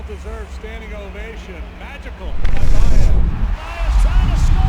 well-deserved standing ovation. Magical by Baez. Baez trying to score!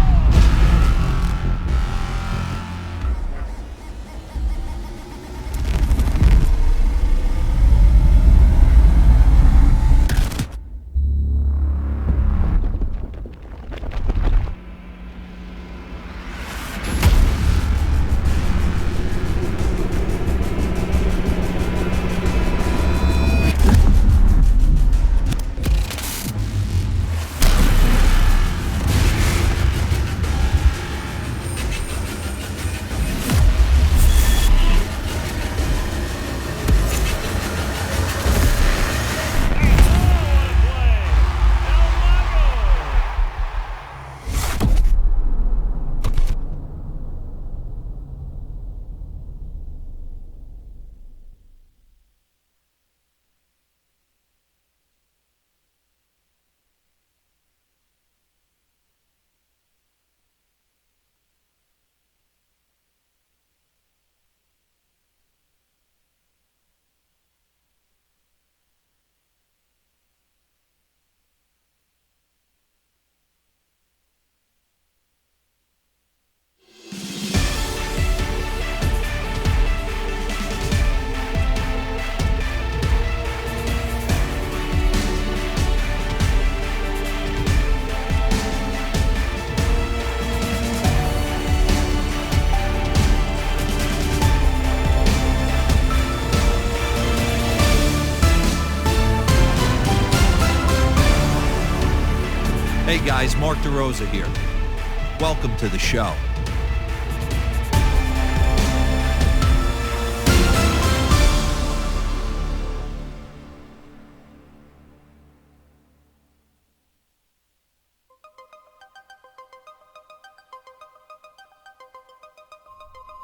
Hey guys, Mark DeRosa here. Welcome to the show.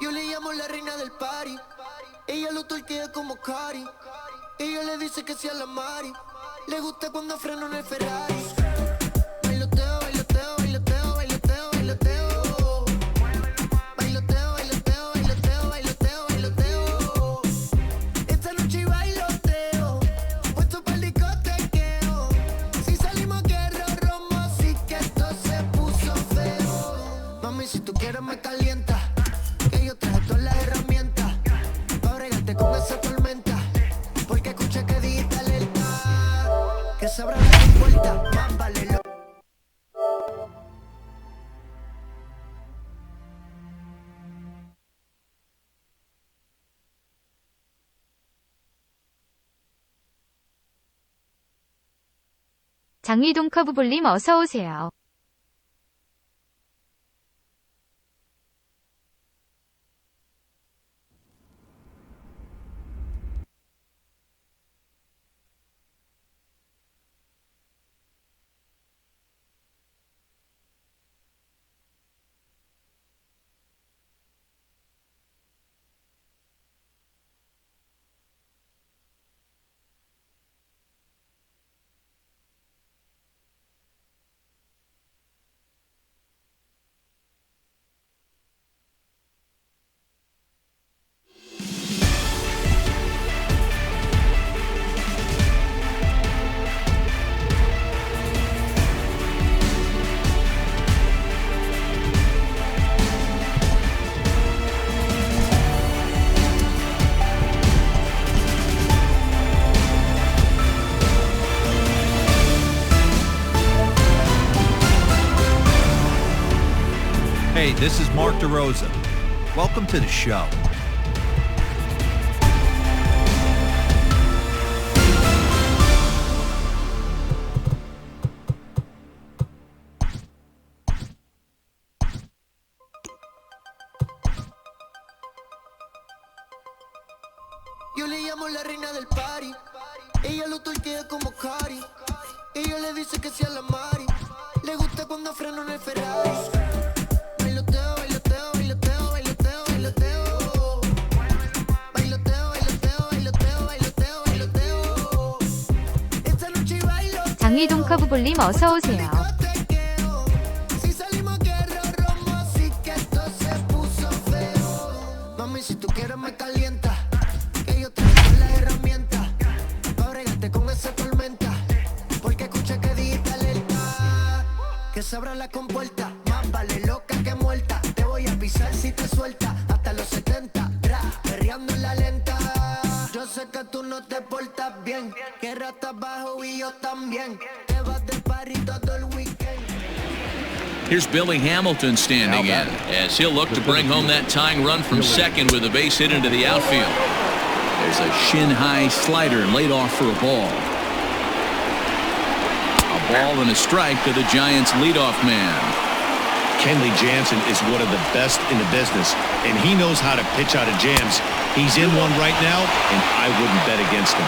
Yo le llamo la reina del party. Ella lo torquea como Cari. Ella le dice que sea la Mari. Le gusta cuando freno en el Ferrari. Bailoteo, bailoteo, bailoteo, bailoteo, bailoteo. Bailoteo, bailoteo, bailoteo, bailoteo, bailoteo. Esta noche bailoteo, puesto para el discotequeo. Si salimos guerra, romo, así que esto se puso feo. Mami, si tú quieres me calienta, que yo traje todas las herramientas para bregarte con esa tormenta. Porque escuché que dijiste alerta, que sabrá la vuelta, más vale lo. 장희동 커브볼님 어서오세요. Hey, this is Mark DeRosa. Welcome to the show. Yo le llamo la reina del party. Ella lo torquea como Cari. Ella le dice que sea la Mari. Le gusta cuando freno en el Ferrari. Bailoteo, bailoteo, bailoteo, bailoteo, bailoteo. Bailoteo, bailoteo, bailoteo, bailoteo, bailoteo. Esta noche bailoteo. 장희동 커브볼님 어서오세요. Si salimos guerra, romo, así que esto se puso feo. Mami, si tú quieres me calienta, que yo traje todas las herramientas para bregarte con esa tormenta. que se abra la compuerta. Más vale loca que muerta. Te voy a pisar si te suelta. Hasta los 70, perreando en la lenta. Yo sé que tú no te portas bien. Que ratas bajo y yo también. Te vas de party todo el weekend. Here's Billy Hamilton standing in as he'll look to bring home that tying run from second with a base hit into the outfield. There's a shin-high slider laid off for a ball. A ball and a strike to the Giants' leadoff man. Kenley Jansen is one of the best in the business, and he knows how to pitch out of jams. He's in one right now, and I wouldn't bet against him.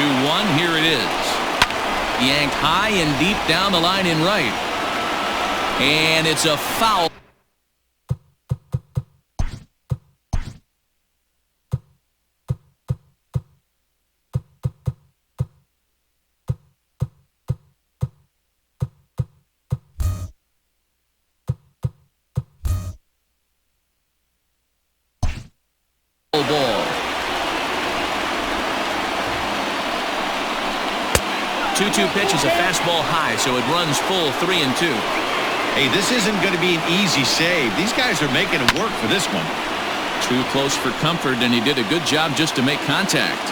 2-1, here it is. Yanked high and deep down the line in right. And it's a foul. Ball. 2-2 pitch is a fastball high, so it runs full 3-2. Hey, this isn't going to be an easy save. These guys are making it work for this one. Too close for comfort, and he did a good job just to make contact.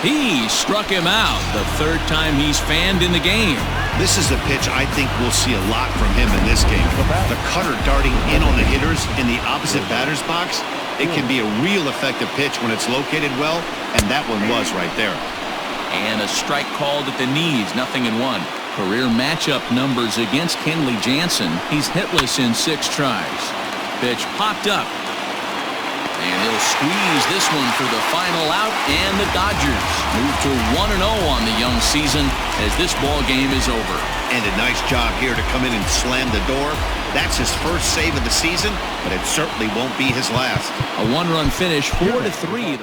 He struck him out the third time he's fanned in the game. This is a pitch I think we'll see a lot from him in this game. The cutter darting in on the hitters in the opposite batter's box. It can be a real effective pitch when it's located well, and that one was right there. And a strike called at the knees, 0-1. Career matchup numbers against Kenley Jansen. He's hitless in 6 tries. Pitch popped up. And he'll squeeze this one for the final out, and the Dodgers move to 1-0 on the young season as this ball game is over. And a nice job here to come in and slam the door. That's his first save of the season, but it certainly won't be his last. A 1-run finish, 4-3.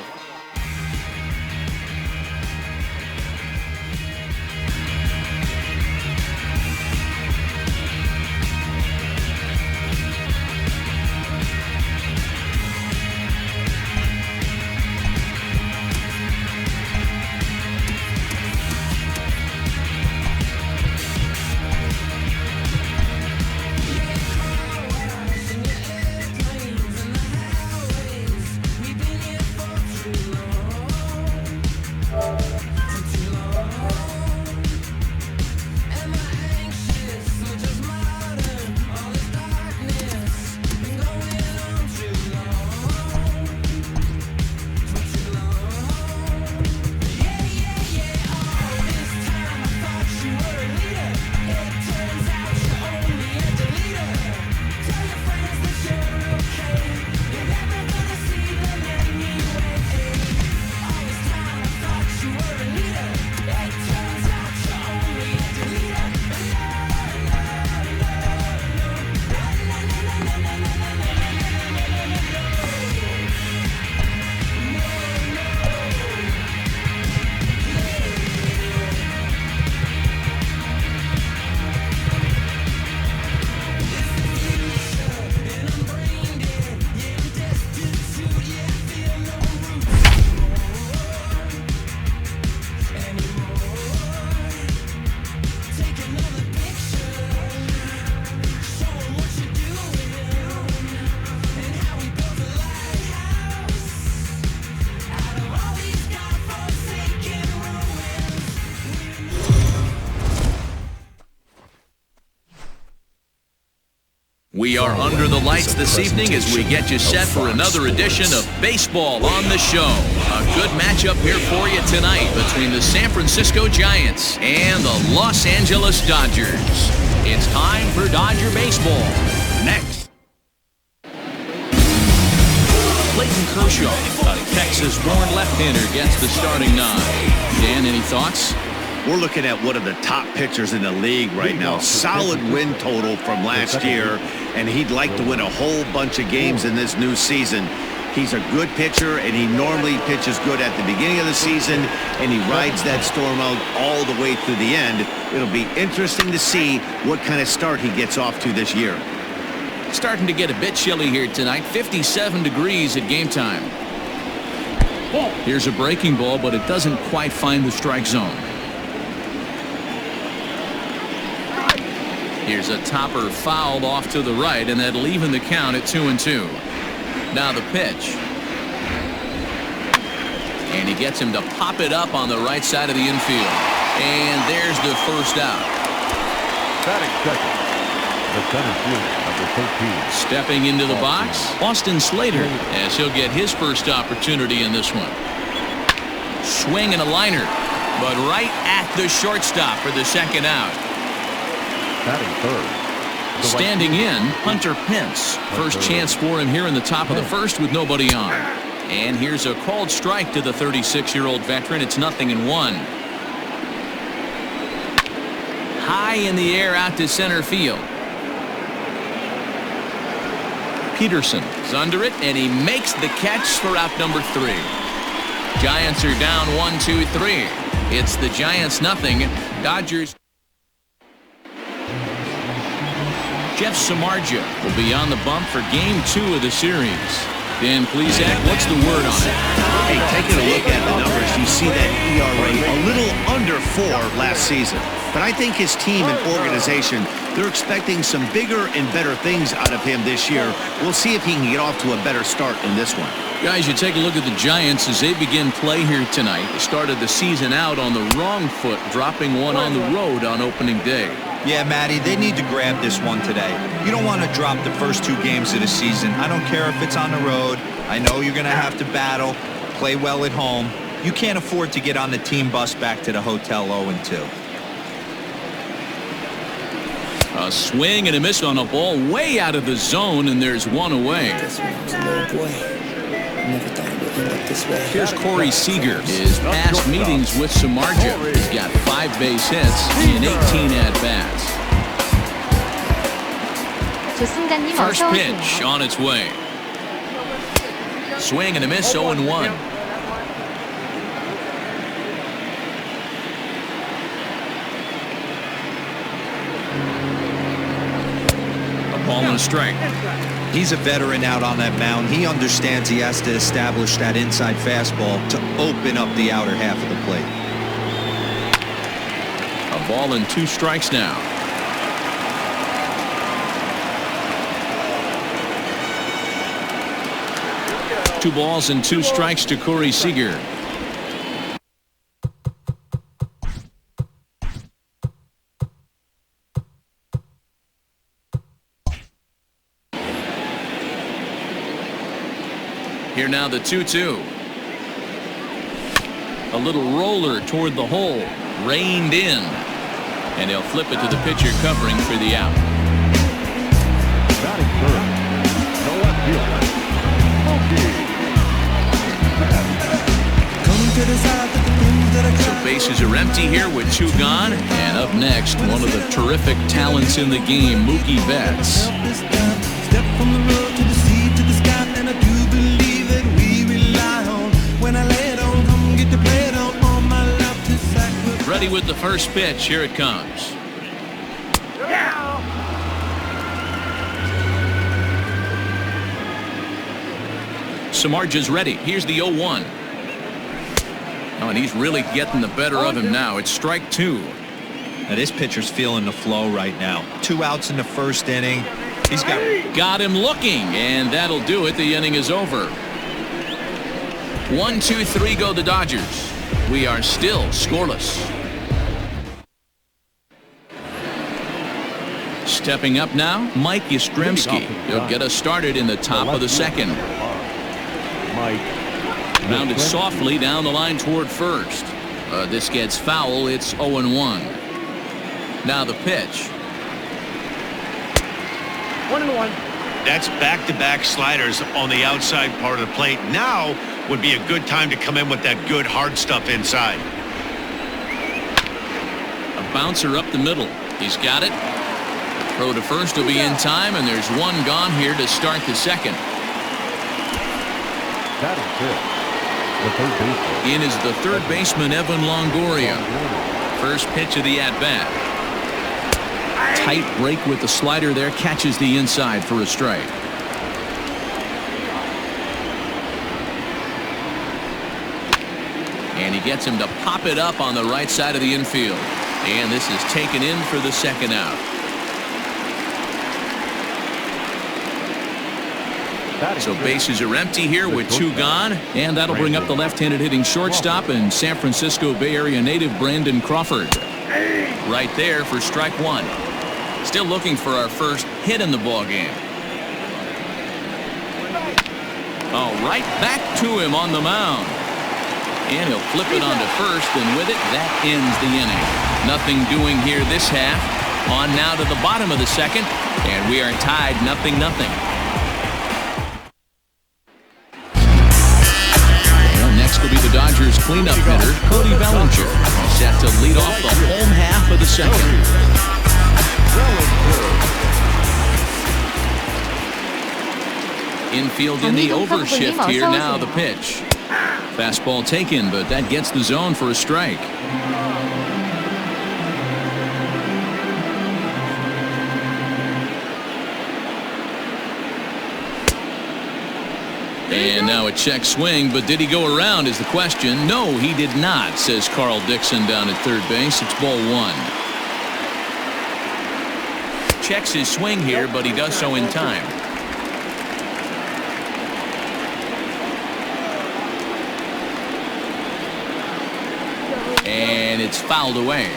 We are under the lights this evening as we get you set for another edition of Baseball on the Show. A good matchup here for you tonight between the San Francisco Giants and the Los Angeles Dodgers. It's time for Dodger Baseball. Next. Clayton Kershaw, a Texas-born left-hander, gets the starting nod. Dan, any thoughts? We're looking at one of the top pitchers in the league right now. Solid win total from last year, and he'd like to win a whole bunch of games in this new season. He's a good pitcher, and he normally pitches good at the beginning of the season, and he rides that storm out all the way through the end. It'll be interesting to see what kind of start he gets off to this year. Starting to get a bit chilly here tonight. 57 degrees at game time. Here's a breaking ball, but it doesn't quite find the strike zone. Here's a topper fouled off to the right, and that'll even the count at 2-2. Now the pitch. And he gets him to pop it up on the right side of the infield. And there's the first out. Batting second, the center fielder, number 13. Stepping into the box, Austin Slater, as he'll get his first opportunity in this one. Swing and a liner, but right at the shortstop for the second out. Batting third. Standing in, Hunter Pence. First chance for him here in the top of the first with nobody on. And here's a called strike to the 36-year-old veteran. It's 0-1. High in the air out to center field. Peterson is under it, and he makes the catch for out number 3. Giants are down 1-2-3. It's the Giants 0. Dodgers. Jeff Samardzija will be on the bump for game 2 of the series. Dan Plesac, what's the word on it? Hey, taking a look at the numbers, you see that ERA a little under 4 last season. But I think his team and organization, they're expecting some bigger and better things out of him this year. We'll see if he can get off to a better start in this one. Guys, you take a look at the Giants as they begin play here tonight. They started the season out on the wrong foot, dropping one on the road on opening day. Yeah, Matty, they need to grab this one today. You don't want to drop the first 2 games of the season. I don't care if it's on the road. I know you're going to have to battle, play well at home. You can't afford to get on the team bus back to the hotel 0-2. A swing and a miss on a ball way out of the zone, and there's one away. Here's Corey Seager. His past meetings with Samardzija. He's got 5 base hits and 18 at-bats. 조승자님 First 어서 pitch 오세요. on its way. Swing and a miss, 0-1. A ball and a strike. He's a veteran out on that mound. He understands he has to establish that inside fastball to open up the outer half of the plate. A ball and 2 strikes now. Two balls and 2 strikes to Corey Seager. Here now the 2-2. A little roller toward the hole. Reined in. And he'll flip it to the pitcher covering for the out. Batting third, no left fielder. So bases are empty here with 2 gone. And up next, one of the terrific talents in the game, Mookie Betts. Ready with the first pitch. Here it comes. Samardzija's ready. Here's the 0-1. Oh, and he's really getting the better of him now. It's strike 2. Now this pitcher's feeling the flow right now. 2 outs in the first inning. He's got him looking, and that'll do it. The inning is over. 1-2-3 go the Dodgers. We are still scoreless. Stepping up now, Mike Yastrzemski. He'll get us started in the top of the second. Mounted softly down the line toward first. This gets foul. It's 0-1. Now the pitch. 1-1. That's back-to-back sliders on the outside part of the plate. Now would be a good time to come in with that good hard stuff inside. A bouncer up the middle. He's got it. Throw to first will be in time, and there's 1 gone here to start the second. Batting fifth, the third baseman. In is the third baseman, Evan Longoria. First pitch of the at-bat. Tight break with the slider there, catches the inside for a strike. And he gets him to pop it up on the right side of the infield. And this is taken in for the second out. So bases are empty here with 2 gone, and that'll bring up the left-handed hitting shortstop and San Francisco Bay Area native Brandon Crawford. Right there for strike 1. Still looking for our first hit in the ball game. Oh, right back to him on the mound. And he'll flip it onto first, and with it, that ends the inning. Nothing doing here this half. On now to the bottom of the second, and we are tied 0-0. Well, next will be the Dodgers cleanup hitter, Cody Bellinger, set to lead off the home half of the second. Infield in the overshift here now, the pitch. Fastball taken, but that gets the zone for a strike. And now a check swing, but did he go around is the question. No, he did not, says Carl Dixon down at third base. It's ball 1. Checks his swing here, but he does so in time. And it's fouled away.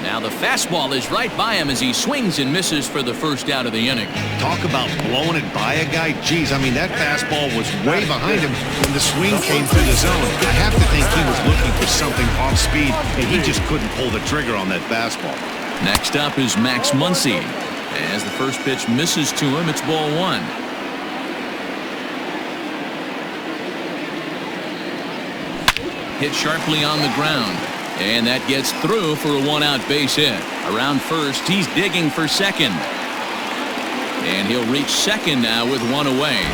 Now the fastball is right by him as he swings and misses for the first out of the inning. Talk about blowing it by a guy. Geez, I mean, that fastball was way behind him when the swing came through the zone. I have to think he was looking for something off speed, and he just couldn't pull the trigger on that fastball. Next up is Max Muncy. As the first pitch misses to him, it's ball 1. Hit sharply on the ground. And that gets through for a 1-out base hit. Around first, he's digging for second. And he'll reach second now with 1 away.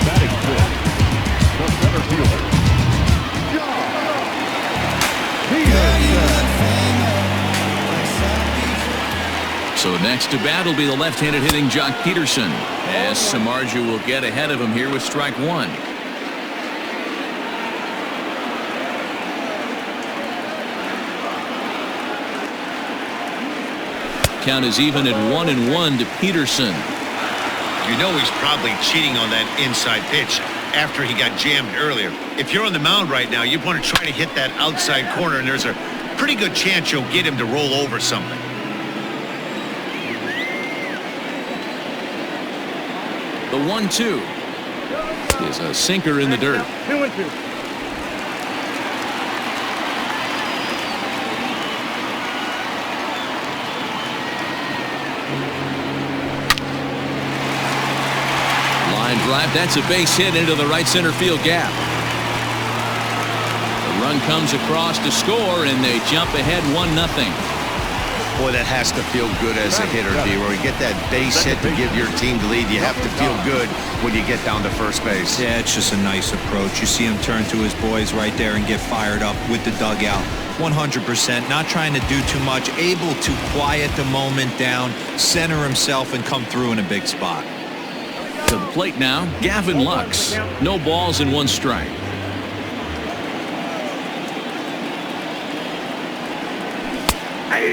Batting fifth, the center fielder, So next to bat will be the left-handed hitting Jock Peterson, as Samardzija will get ahead of him here with strike 1. Count is even at 1-1 to Peterson. You know he's probably cheating on that inside pitch after he got jammed earlier. If you're on the mound right now, you want to try to hit that outside corner, and there's a pretty good chance you'll get him to roll over something. The 1-2 is a sinker in the dirt. 2-2. Line drive, that's a base hit into the right center field gap. The run comes across to score, and they jump ahead 1-0. Boy, that has to feel good as a hitter, D-Roy. You get that base hit to give your team the lead. You have to feel good when you get down to first base. Yeah, it's just a nice approach. You see him turn to his boys right there and get fired up with the dugout. 100%, not trying to do too much, able to quiet the moment down, center himself, and come through in a big spot. To the plate now, Gavin Lux. No balls and 1 strike.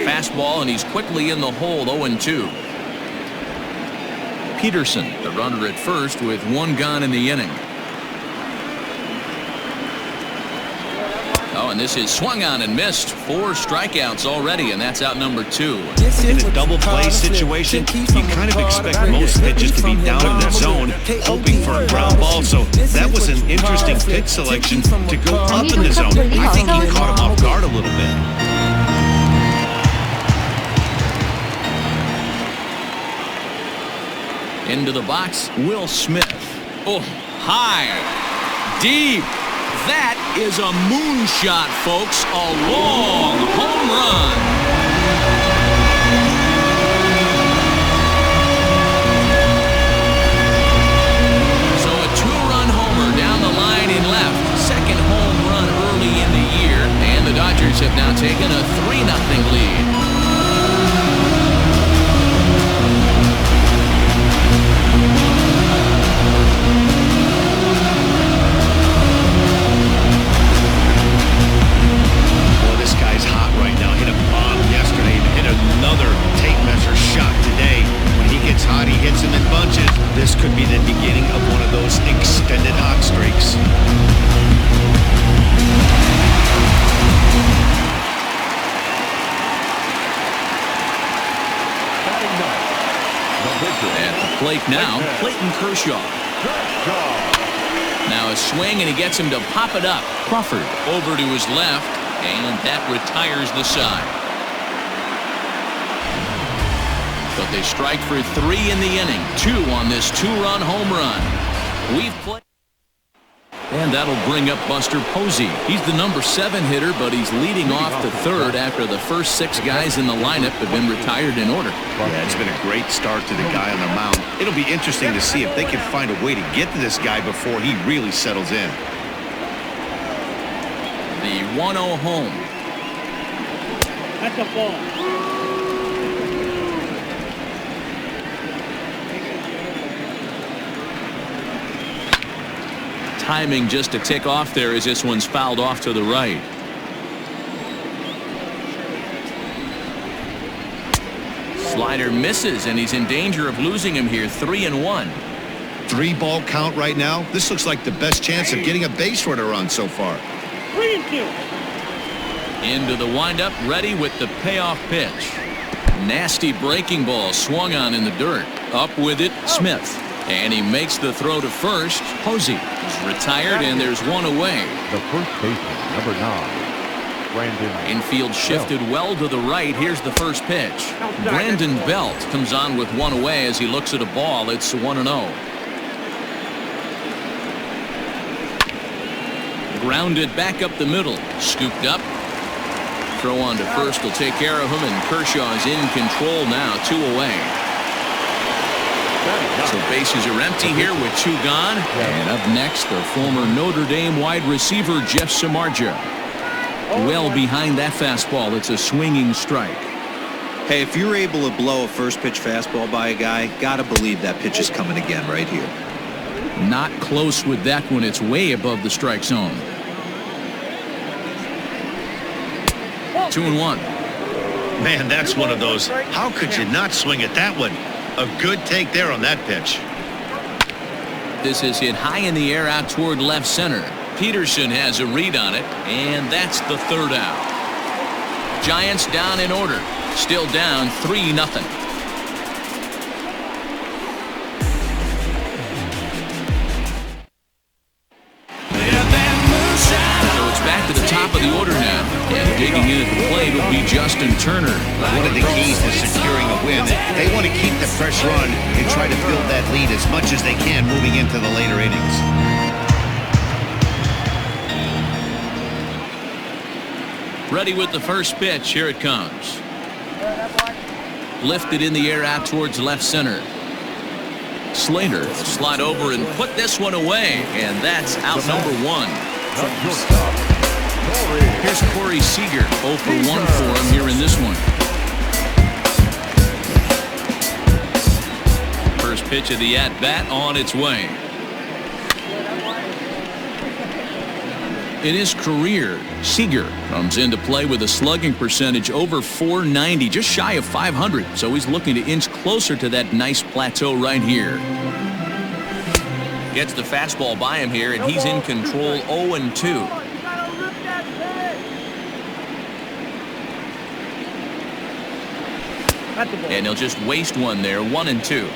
Fastball, and he's quickly in the hole, 0-2. Peterson, the runner at first, with 1 gone in the inning. Oh, and this is swung on and missed. 4 strikeouts already, and that's out number 2. In a double play situation, you kind of expect most pitches to be down in the zone, hoping for a ground ball. So that was an interesting pitch selection to go up in the zone. I think he caught him off guard a little bit. Into the box, Will Smith. Oh, high, deep. That is a moonshot, folks. A long home run. So a 2-run homer down the line in left. Second home run early in the year. And the Dodgers have now taken a 3-0 lead. At the plate now, Clayton Kershaw. Now a swing, and he gets him to pop it up. Crawford over to his left, and that retires the side. But they strike for 3 in the inning. 2 on this 2-run home run. We've played. And that'll bring up Buster Posey. He's the number 7 hitter, but he's leading off the 3rd after the first 6 guys in the lineup have been retired in order. Yeah, it's been a great start to the guy on the mound. It'll be interesting to see if they can find a way to get to this guy before he really settles in. The 1-0 home. That's a ball. Timing just to tick off there as this one's fouled off to the right. Slider misses, and he's in danger of losing him here. 3-1. 3-ball count right now. This looks like the best chance of getting a base runner on so far. 3-2. Into the windup, ready with the payoff pitch. Nasty breaking ball swung on in the dirt. Up with it, Smith. And he makes the throw to first. Posey is retired, and there's one away. The first baseman, number 9, Brandon. Infield shifted well to the right. Here's the first pitch. Brandon Belt comes on with one away as he looks at a ball. It's 1-0. Grounded back up the middle. Scooped up. Throw on to first will take care of him, and Kershaw is in control now. 2 away. So bases are empty here with 2 gone. And up next, the former Notre Dame wide receiver, Jeff Samardzija. Well behind that fastball. It's a swinging strike. Hey, if you're able to blow a first pitch fastball by a guy, gotta believe that pitch is coming again right here. Not close with that one. It's way above the strike zone. 2-1. Man, that's one of those. How could you not swing at that one? A good take there on that pitch. This is hit high in the air out toward left center. Peterson has a read on it, and that's the 3rd out. Giants down in order. Still down 3-0. So it's back to the top of the order now. And digging in at the plate will be Justin Turner. One of the keys to securing a win, they want to keep the fresh run and try to build that lead as much as they can moving into the later innings. Ready with the first pitch. Here it comes. Lifted in the air out towards left center. Slater will slide over and put this one away, and that's out number 1. Here's Corey Seager. 0 for 1 for him here in this one. First pitch of the at-bat on its way. In his career, Seager comes into play with a slugging percentage over .490, just shy of .500. So he's looking to inch closer to that nice plateau right here. Gets the fastball by him here, and he's in control. 0-2. And he'll just waste one there. 1-2.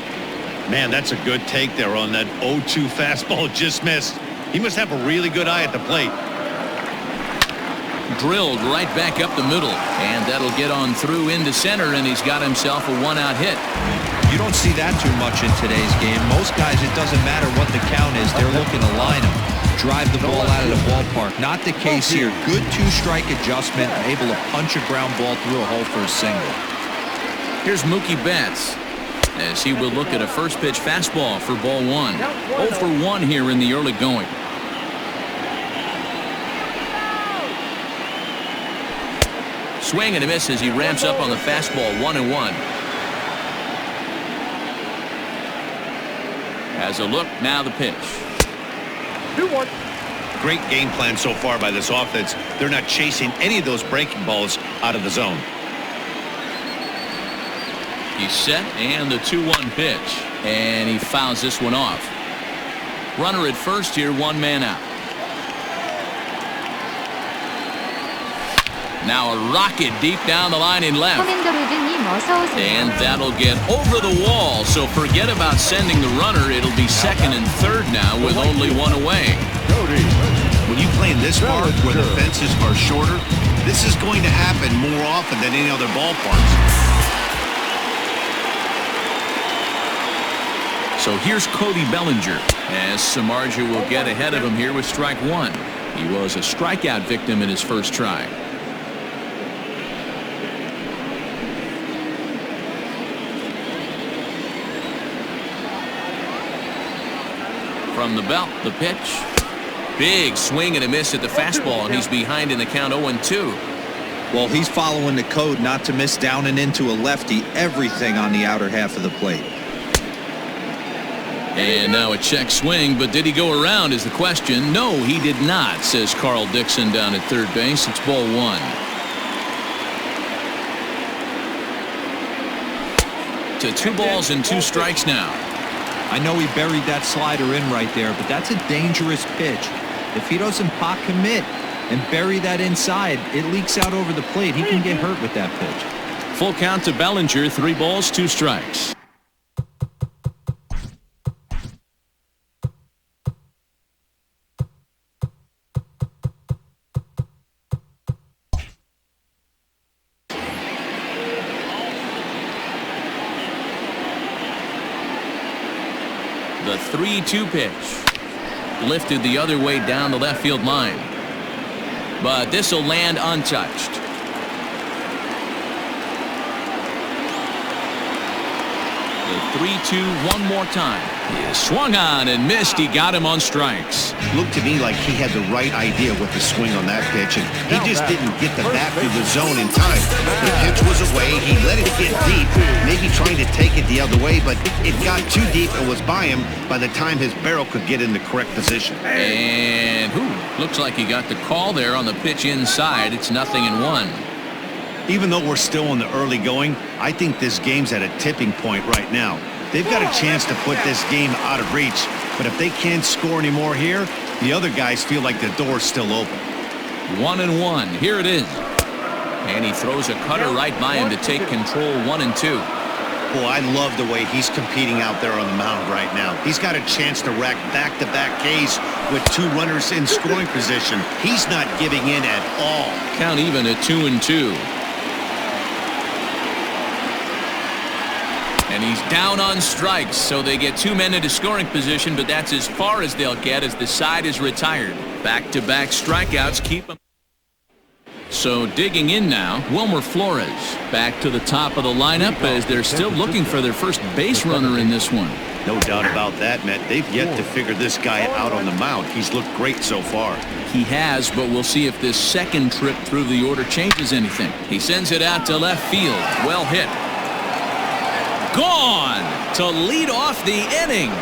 Man, that's a good take there on that 0-2 fastball. Just missed. He must have a really good eye at the plate. Drilled right back up the middle, and that'll get on through into center, and he's got himself a 1-out hit. You don't see that too much in today's game. Most guys, it doesn't matter what the count is. They're looking to line them, drive the ball out of the ballpark. Not the case here. Good 2-strike adjustment, able to punch a ground ball through a hole for a single. Here's Mookie Betts as he will look at a first pitch fastball for ball 1. 0 for 1 here in the early going. Swing and a miss as he ramps up on the fastball. 1-1. Has a look, now the pitch. 2-1. Great game plan so far by this offense. They're not chasing any of those breaking balls out of the zone. He's set, and the 2-1 pitch, and he fouls this one off. Runner at first here, 1 man out. Now a rocket deep down the line in left. 커맨더로드님 어서오세요. And that'll get over the wall, so forget about sending the runner. It'll be second and third now with only one away. When you play in this park where the fences are shorter, this is going to happen more often than any other ballparks. So here's Cody Bellinger, as Samardzija will get ahead of him here with strike one. He was a strikeout victim in his first try. From the belt, the pitch. Big swing and a miss at the fastball, and he's behind in the count 0-2. Well, he's following the code not to miss down and into a lefty, everything on the outer half of the plate. And now a check swing, but did he go around is the question. No, he did not, says Carl Dixon down at third base. It's ball one. To 2 balls and 2 strikes now. I know he buried that slider in right there, but that's a dangerous pitch. If he doesn't pot commit and bury that inside, it leaks out over the plate. He can get hurt with that pitch. Full count to Bellinger, 3 balls, 2 strikes. The 3-2 pitch. Lifted the other way down the left field line. But this will land untouched. The 3-2 one more time. He swung on and missed. He got him on strikes. Looked to me like he had the right idea with the swing on that pitch, and he just didn't get the bat through the zone in time. The pitch was away. He let it get deep, maybe trying to take it the other way, but it got too deep and was by him by the time his barrel could get in the correct position. And looks like he got the call there on the pitch inside. It's 0-1. Even though we're still in the early going, I think this game's at a tipping point right now. They've got a chance to put this game out of reach, but if they can't score any more here, the other guys feel like the door's still open. 1-1. Here it is. And he throws a cutter right by him to take control. 1-2. Boy, I love the way he's competing out there on the mound right now. He's got a chance to rack back-to-back Ks with 2 runners in scoring position. He's not giving in at all. Count even at 2-2. And he's down on strikes, so they get 2 men into scoring position, but that's as far as they'll get as the side is retired. Back-to-back strikeouts keep them. So digging in now, Wilmer Flores back to the top of the lineup as they're still looking for their first base runner in this one. No doubt about that, Matt. They've yet to figure this guy out on the mound. He's looked great so far. He has, but we'll see if this second trip through the order changes anything. He sends it out to left field. Well hit. Gone to lead off the inning.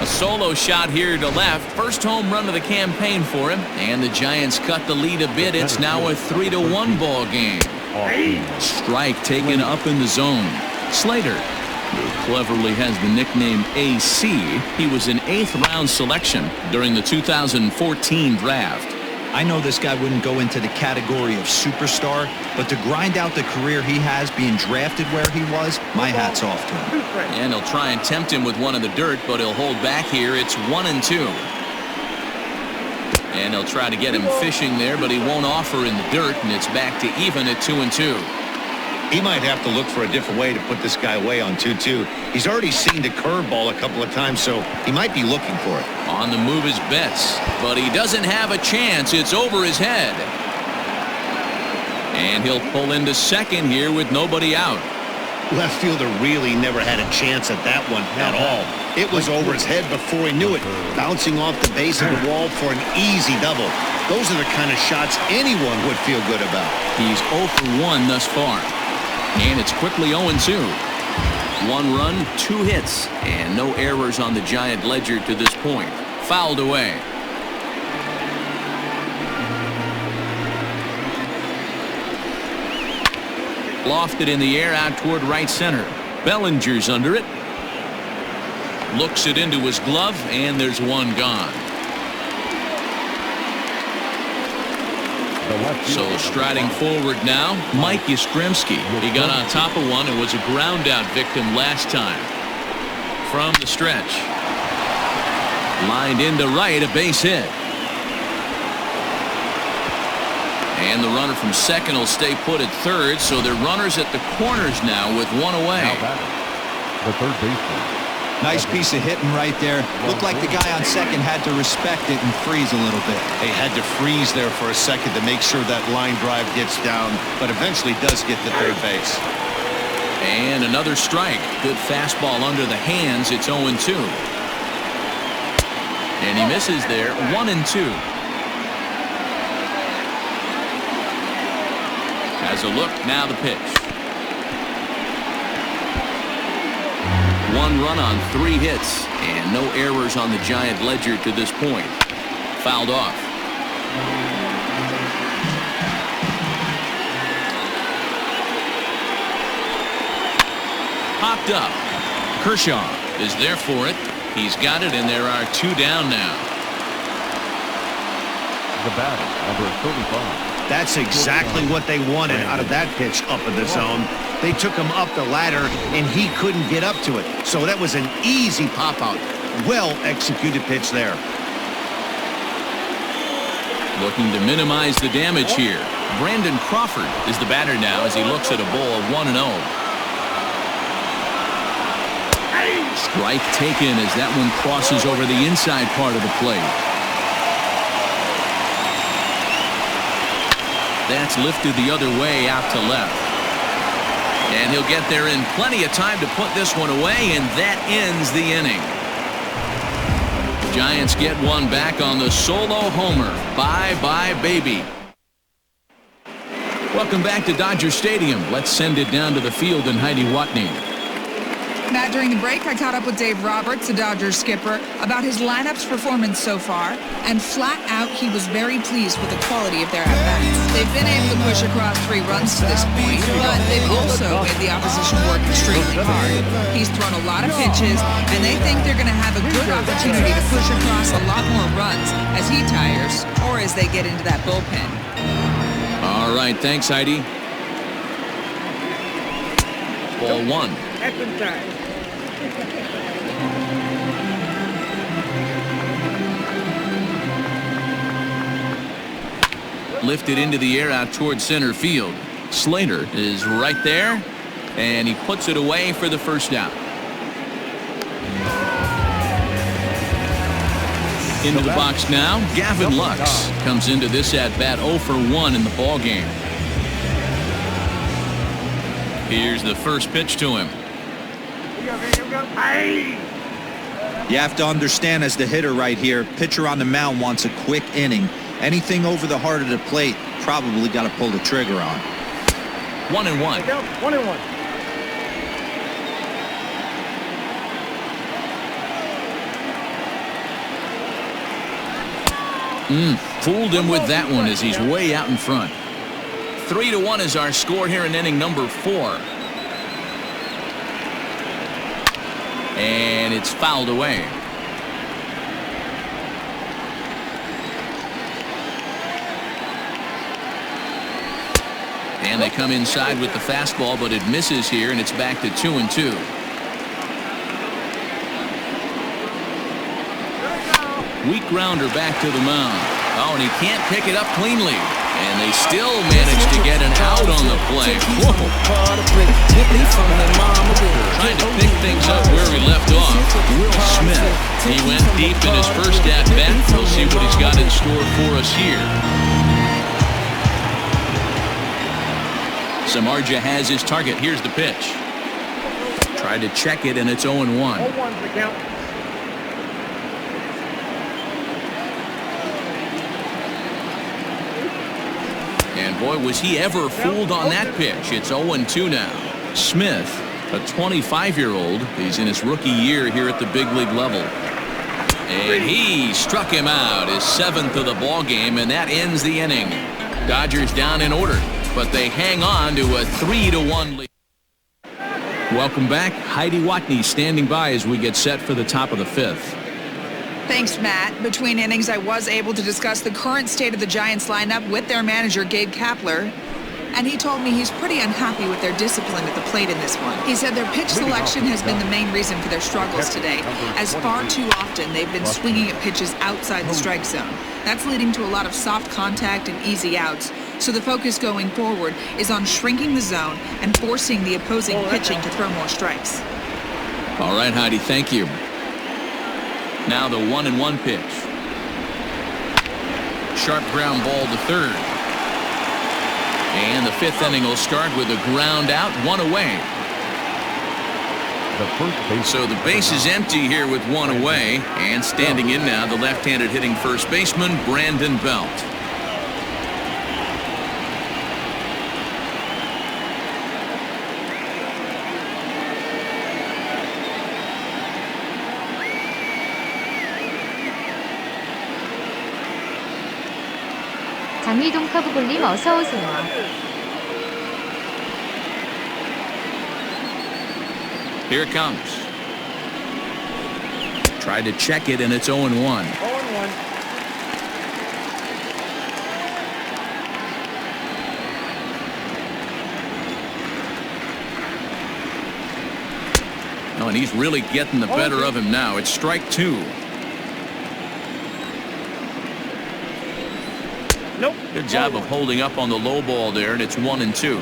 A solo shot here to left. First home run of the campaign for him. And the Giants cut the lead a bit. It's now a 3-1 ball game. Strike taken up in the zone. Slater, who cleverly has the nickname AC. He was an 8th round selection during the 2014 draft. I know this guy wouldn't go into the category of superstar, but to grind out the career he has being drafted where he was, my hat's off to him. And he'll try and tempt him with one in the dirt, but he'll hold back here. It's 1-2. And he'll try to get him fishing there, but he won't offer in the dirt, and it's back to even at 2-2. He might have to look for a different way to put this guy away on 2-2. He's already seen the curveball a couple of times, so he might be looking for it. On the move is Betts, but he doesn't have a chance. It's over his head. And he'll pull into second here with nobody out. Left fielder really never had a chance at that one at all. It was over his head before he knew it, bouncing off the base of the wall for an easy double. Those are the kind of shots anyone would feel good about. He's 0 for 1 thus far. And it's quickly 0-2. 1 run, 2 hits, and no errors on the Giant ledger to this point. Fouled away. Lofted in the air out toward right center. Bellinger's under it. Looks it into his glove, and there's one gone. So striding forward now, Mike Yastrzemski. He got on top of one and was a ground out victim last time. From the stretch. Lined into right, a base hit. And the runner from second will stay put at third, so they're runners at the corners now with one away. The third baseman. Nice piece of hitting right there. Looked like the guy on second had to respect it and freeze a little bit. They had to freeze there for a second to make sure that line drive gets down, but eventually does get to third base. And another strike. Good fastball under the hands. It's 0-2. And he misses there. 1-2. As a look, now the pitch. One run on 3 hits, and no errors on the Giant ledger to this point. Fouled off. Popped up. Kershaw is there for it. He's got it, and there are 2 down now. The batter, number 35. That's exactly what they wanted out of that pitch up in the zone. They took him up the ladder, and he couldn't get up to it. So that was an easy pop-out. Well-executed pitch there. Looking to minimize the damage here. Brandon Crawford is the batter now as he looks at a ball of 1-0. Strike taken as that one crosses over the inside part of the plate. That's lifted the other way out to left. And he'll get there in plenty of time to put this one away, and that ends the inning. The Giants get one back on the solo homer. Bye-bye, baby. Welcome back to Dodger Stadium. Let's send it down to the field and Heidi Watney. Matt, during the break, I caught up with Dave Roberts, the Dodgers skipper, about his lineup's performance so far, and flat out, he was very pleased with the quality of their at-bats. They've been able to push across 3 runs to this point, but they've also made the opposition work extremely hard. He's thrown a lot of pitches, and they think they're going to have a good opportunity to push across a lot more runs as he tires or as they get into that bullpen. All right, thanks, Heidi. Ball 1. Lifted into the air out towards center field. Slater is right there, and he puts it away for the first out. Into the box now, Gavin Lux comes into this at-bat 0 for 1 in the ball game. Here's the first pitch to him. You have to understand, as the hitter right here, pitcher on the mound wants a quick inning. Anything over the heart of the plate, probably got to pull the trigger on. 1-1. 1-1. Fooled him with that one as he's way out in front. 3-1 is our score here in inning number 4. And it's fouled away. And they come inside with the fastball, but it misses here, and it's back to 2-2. Weak grounder back to the mound. Oh, and he can't pick it up cleanly. And they still manage to get an out on the play. Whoa. Trying to pick things up where he left off. Will Smith. He went deep in his first at-bat. We'll see what he's got in store for us here. Samardzija has his target. Here's the pitch. Tried to check it, and it's 0-1. And boy, was he ever fooled on that pitch. It's 0-2 now. Smith, a 25-year-old. He's in his rookie year here at the big league level. And he struck him out, his 7th of the ball game, and that ends the inning. Dodgers down in order, but they hang on to a 3-1 lead. Welcome back. Heidi Watney standing by as we get set for the top of the fifth. Thanks, Matt. Between innings, I was able to discuss the current state of the Giants lineup with their manager, Gabe Kapler. And he told me he's pretty unhappy with their discipline at the plate in this one. He said their pitch selection has been the main reason for their struggles today, as far too often they've been swinging at pitches outside the strike zone. That's leading to a lot of soft contact and easy outs. So the focus going forward is on shrinking the zone and forcing the opposing pitching to throw more strikes. All right, Heidi, thank you. Now the 1-1 pitch. Sharp ground ball to third. And the fifth inning will start with a ground out, one away. So the base is empty here with one away. And standing in now, the left-handed hitting first baseman, Brandon Belt. 장미동 커브볼님 어서 오세요. Here it comes. Tried to check it, and it's 0-1. 0-1. Oh, and he's really getting the better of him now. It's strike two. Nope. Good job of holding up on the low ball there, and it's 1-2.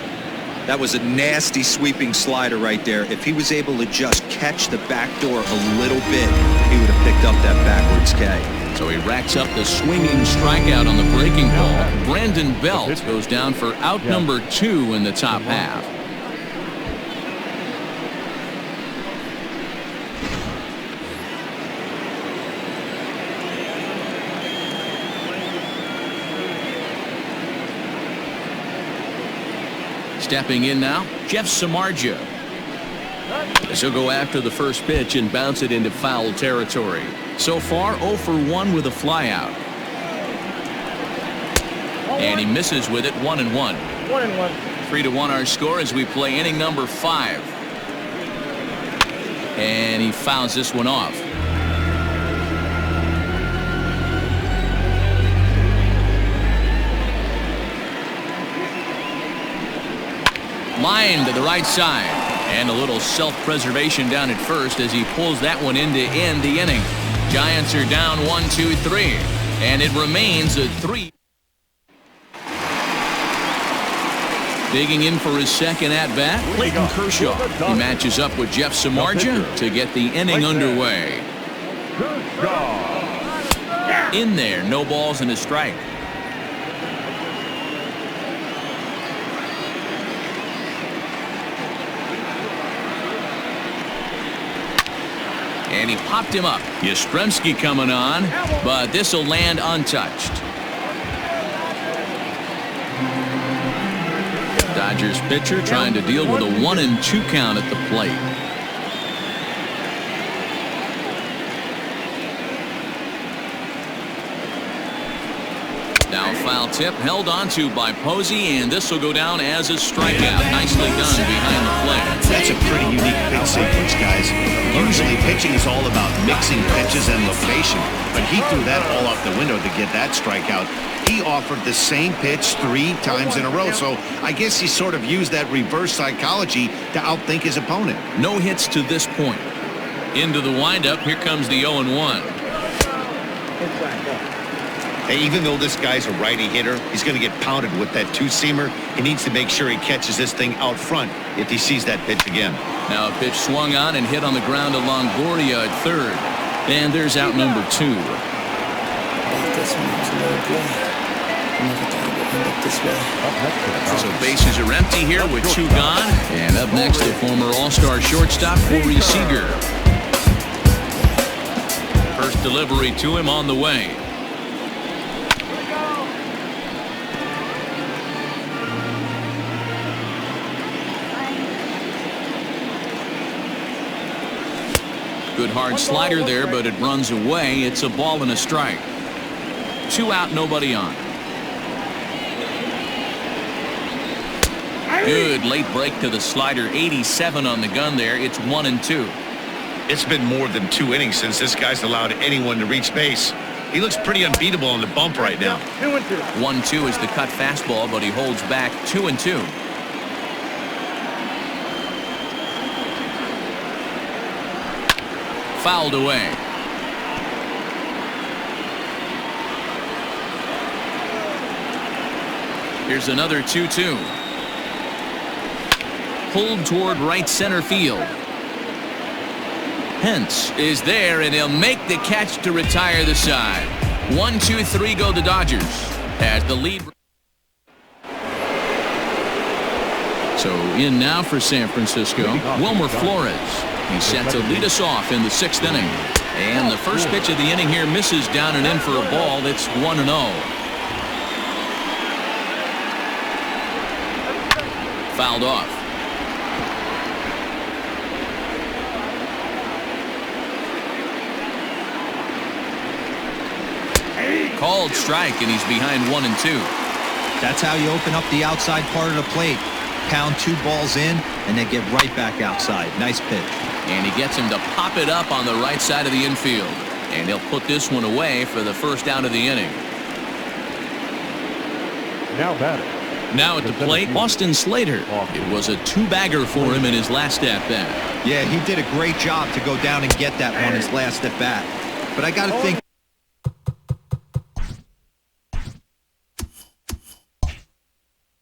That was a nasty sweeping slider right there. If he was able to just catch the back door a little bit, he would have picked up that backwards K. So he racks up the swinging strikeout on the breaking ball. Brandon Belt goes down for out number 2 in the top half. Stepping in now, Jeff Samardzija. This will go after the first pitch and bounce it into foul territory. So far, 0 for 1 with a flyout. And he misses with it, 1-1. 1-1. 3-1 our score as we play inning number 5. And he fouls this one off. Line to the right side, and a little self-preservation down at first as he pulls that one in to end the inning. Giants are down 1-2-3, and it remains a 3. Digging in for his second at-bat, Clayton Kershaw. He matches up with Jeff Samardzija to get the inning underway. In there, no balls and a strike. And he popped him up. Yastrzemski coming on, but this will land untouched. Dodgers pitcher trying to deal with a 1-2 count at the plate. Now foul tip held onto by Posey, and this will go down as a strikeout. Nicely done behind the plate. That's a pretty unique pitch sequence, guys. Usually pitching is all about mixing pitches and location, but he threw that all out the window to get that strikeout. He offered the same pitch 3 times in a row, so I guess he sort of used that reverse psychology to outthink his opponent. No hits to this point. Into the windup, here comes the 0-1. Hey, even though this guy's a righty hitter, he's going to get pounded with that two-seamer. He needs to make sure he catches this thing out front if he sees that pitch again. Now a pitch swung on and hit on the ground to Longoria at third. And there's out number 2. So bases are empty here with 2 gone. And up next, the former All-Star shortstop, Corey Seager. First delivery to him on the way. Good hard slider there, but it runs away. It's a ball and a strike. 2 out, nobody on. Good late break to the slider. 87 on the gun there. It's 1-2. It's been more than 2 innings since this guy's allowed anyone to reach base. He looks pretty unbeatable on the bump right now. 1-2 is the cut fastball, but he holds back 2-2. Fouled away. Here's another 2-2. Pulled toward right center field. Pence is there, and he'll make the catch to retire the side. 1-2-3 go the Dodgers as the lead. So in now for San Francisco, Wilmer Flores. He's set to lead us off in the 6th inning. And the first pitch of the inning here misses down and in for a ball. That's 1-0. Fouled off. Called strike, and he's behind 1-2. That's how you open up the outside part of the plate. Pound 2 balls in, and then get right back outside. Nice pitch. And he gets him to pop it up on the right side of the infield. And he'll put this one away for the first out of the inning. Now batting. Now at the plate, Austin Slater. It was a 2-bagger for him in his last at-bat. Yeah, he did a great job to go down and get that one his last at-bat. But I got to think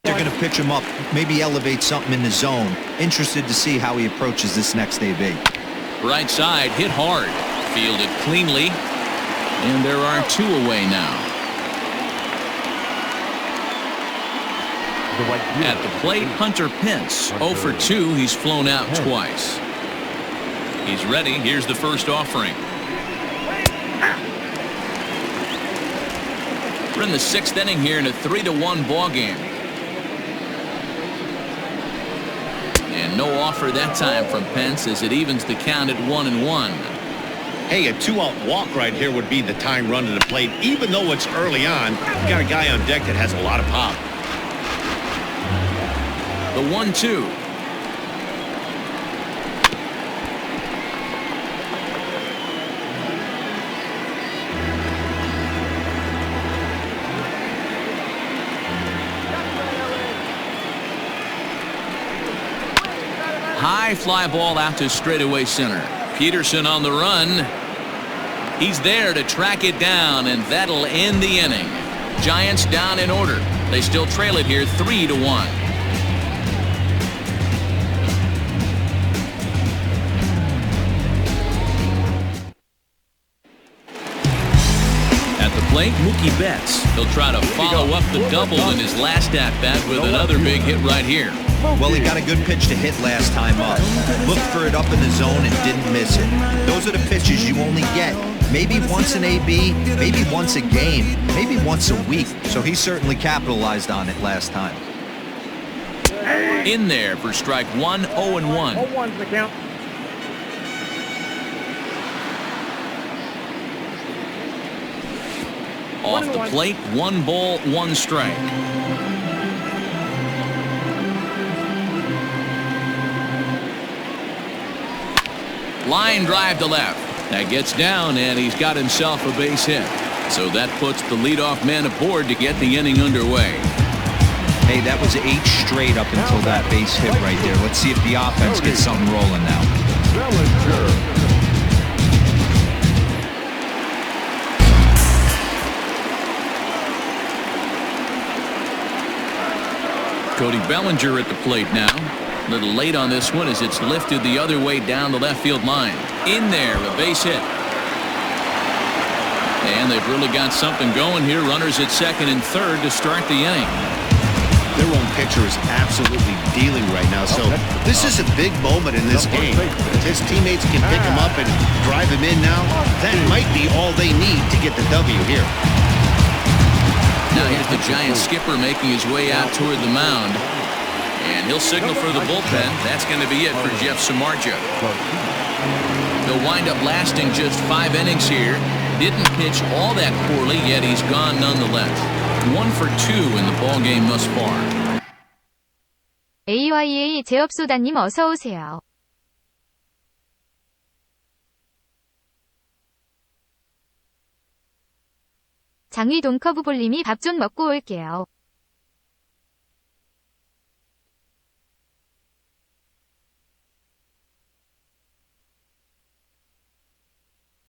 they're going to pitch him up, maybe elevate something in the zone. Interested to see how he approaches this next AB. Right side, hit hard. Fielded cleanly. And there are 2 away now. At the plate, Hunter Pence. 0 for 2. He's flown out twice. He's ready. Here's the first offering. We're in the 6th inning here in a 3-1 ball game. And no offer that time from Pence as it evens the count at 1-1. Hey, a 2-out walk right here would be the tying run to the plate. Even though it's early on, you got a guy on deck that has a lot of pop. The 1-2. High fly ball out to straightaway center. Peterson on the run. He's there to track it down, and that'll end the inning. Giants down in order. They still trail it here 3-1. Plate, Mookie Betts. He'll try to follow up the double in his last at-bat with another big hit right here. Well, he got a good pitch to hit last time up. Looked for it up in the zone and didn't miss it. Those are the pitches you only get. Maybe once an AB, maybe once a game, maybe once a week. So he certainly capitalized on it last time. In there for strike 1, 0-1. 0-1's the count. Off the plate, 1 ball, 1 strike. Line drive to left. That gets down, and he's got himself a base hit. So that puts the leadoff man aboard to get the inning underway. Hey, that was 8 straight up until that base hit right there. Let's see if the offense gets something rolling now. Cody Bellinger at the plate now. A little late on this one as it's lifted the other way down the left field line. In there, a base hit. And they've really got something going here. Runners at second and third to start the inning. Their own pitcher is absolutely dealing right now. So this is a big moment in this game. If his teammates can pick him up and drive him in now, that might be all they need to get the W here. Now here's the Giant skipper making his way out toward the mound. And he'll signal for the bullpen. That's going to be it for Jeff Samardzija. He'll wind up lasting just 5 innings here. Didn't pitch all that poorly, yet he's gone nonetheless. 1 for 2 in the ballgame thus far. AYA 제업소다님 어서오세요. 장위 돈커브볼님이 밥 좀 먹고 올게요.